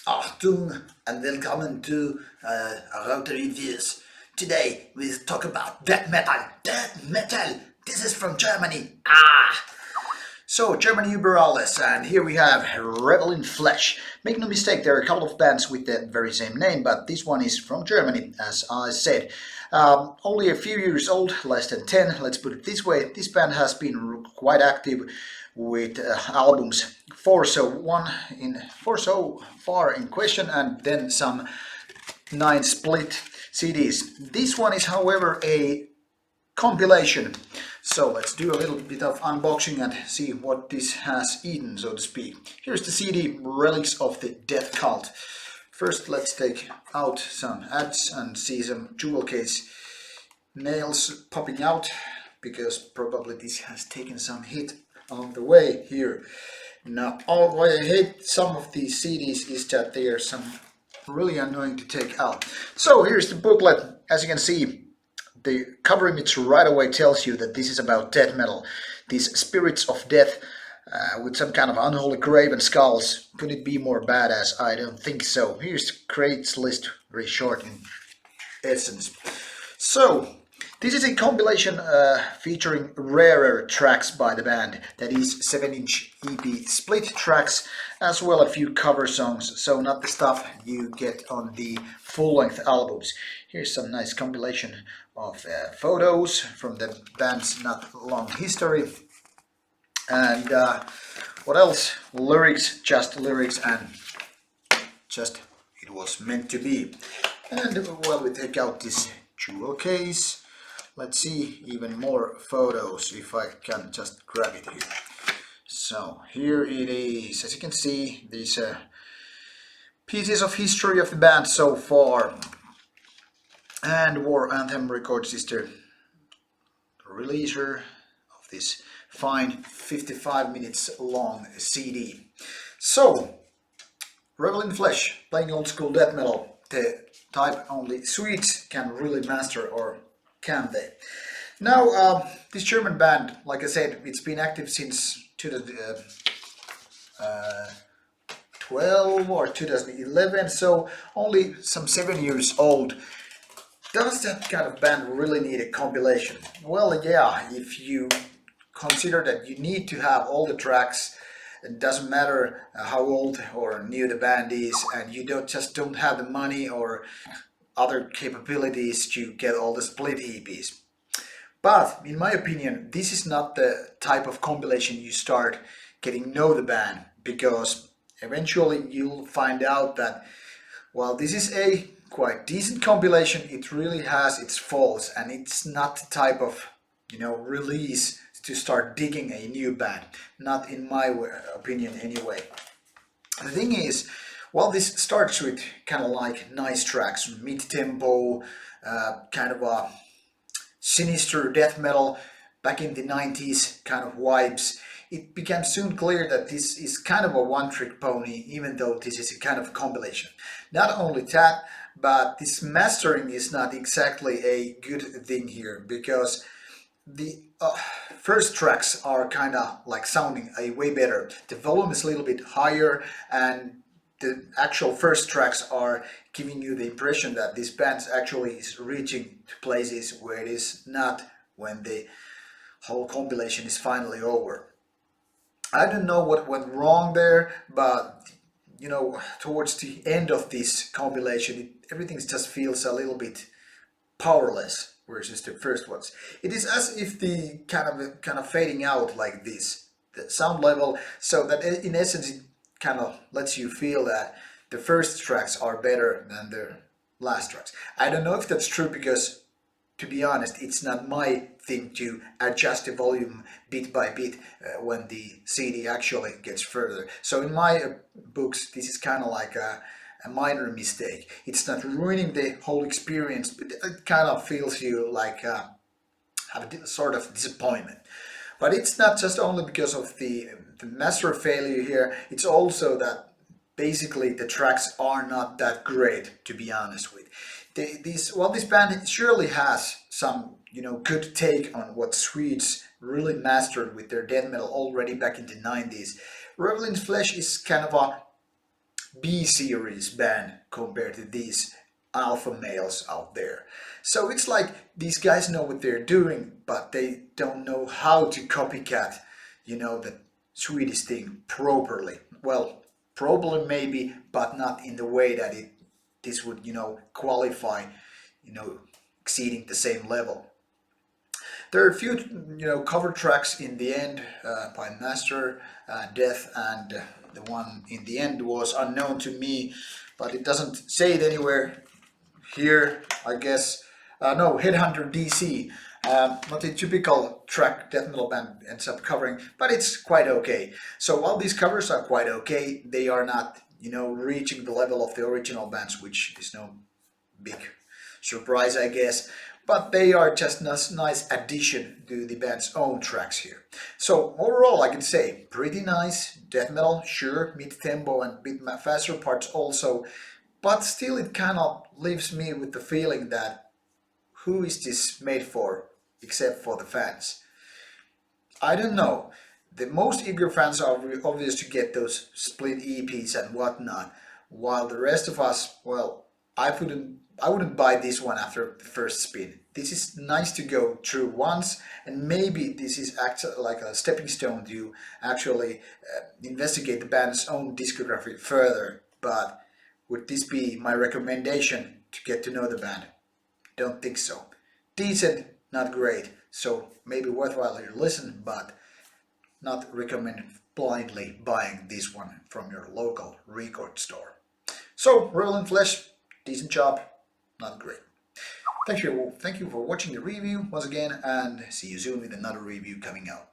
Achtung and welcome to Rauta Reviews. Today we talk about death metal. Death metal! This is from Germany. So Germany über alles, and here we have Revel in Flesh. Make no mistake, there are a couple of bands with the very same name, but this one is from Germany, as I said. Only a few years old, less than 10, let's put it this way. This band has been quite active with albums, four so far in question, and then some 9 split CDs. This one is, however, a compilation. So let's do a little bit of unboxing and see what this has eaten, so to speak. Here's the CD, Relics of the Deathkult. First, let's take out some ads and see some jewel case nails popping out, because probably this has taken some hit along the way here. Now, why I hate some of these CDs is that they are some really annoying to take out. So here's the booklet. As you can see, the cover image right away tells you that this is about death metal. These spirits of death with some kind of unholy grave and skulls. Could it be more badass? I don't think so. Here's the crates list, very short in essence. So, this is a compilation featuring rarer tracks by the band. That is 7-inch EP split tracks, as well a few cover songs. So not the stuff you get on the full-length albums. Here's some nice compilation of photos from the band's not long history. And what else? Lyrics, just lyrics, and just it was meant to be. And while we take out this jewel case, let's see even more photos, if I can just grab it here. So here it is. As you can see, these pieces of history of the band so far. And War Anthem Records is the releaser of this fine 55 minutes long CD. So, Revel in Flesh, playing old school death metal, the type only Swedes can really master, or can they? Now, this German band, like I said, it's been active since 2012 or 2011, so only some 7 years old. Does that kind of band really need a compilation? Well, yeah, if you consider that you need to have all the tracks. It doesn't matter how old or new the band is, and you don't have the money or other capabilities to get all the split EPs. But in my opinion, this is not the type of compilation you start getting to know the band, because eventually you'll find out that, well, this is a quite decent compilation. It really has its faults, and it's not the type of release to start digging a new band. Not in my opinion anyway. The thing is, well, this starts with kind of like nice tracks, mid-tempo, kind of a sinister death metal back in the 90s kind of vibes. It became soon clear that this is kind of a one-trick pony, even though this is a kind of compilation. Not only that, but this mastering is not exactly a good thing here, because the first tracks are kind of like sounding way better. The volume is a little bit higher, and the actual first tracks are giving you the impression that this band actually is reaching to places where it is not when the whole compilation is finally over. I don't know what went wrong there, but towards the end of this compilation, everything just feels a little bit powerless versus the first ones. It is as if the kind of fading out like this, the sound level, so that in essence it kind of lets you feel that the first tracks are better than the last tracks. I don't know if that's true, because to be honest, it's not my thing to adjust the volume bit by bit when the CD actually gets further. So in my books, this is kind of like a minor mistake. It's not ruining the whole experience, but it kind of feels you like have a sort of disappointment. But it's not just only because of the master failure here, it's also that basically the tracks are not that great, to be honest with. This band surely has some good take on what Swedes really mastered with their death metal already back in the 90s. Revel in Flesh is kind of a B-series band compared to these alpha males out there. So it's like these guys know what they're doing, but they don't know how to copycat, the Swedish thing properly. Well, probably maybe, but not in the way that this would, qualify, exceeding the same level. There are a few, cover tracks in the end by Master, Death, and the one in the end was unknown to me, but it doesn't say it anywhere here, I guess. No, Headhunter DC. Not a typical track death metal band ends up covering, but it's quite okay. So while these covers are quite okay, they are not, reaching the level of the original bands, which is no big surprise, I guess. But they are just a nice addition to the band's own tracks here. So overall, I can say pretty nice death metal, sure, mid-tempo and bit faster parts also, but still it kind of leaves me with the feeling that who is this made for except for the fans? I don't know. The most eager fans are obvious to get those split EPs and whatnot, while the rest of us, well, I wouldn't buy this one after the first spin. This is nice to go through once, and maybe this is actually like a stepping stone to actually investigate the band's own discography further. But would this be my recommendation to get to know the band? Don't think so. Decent, not great, so maybe worthwhile to listen, but not recommend blindly buying this one from your local record store. So, Revel in Flesh, decent job, not great. Thank you for watching the review once again, and see you soon with another review coming out.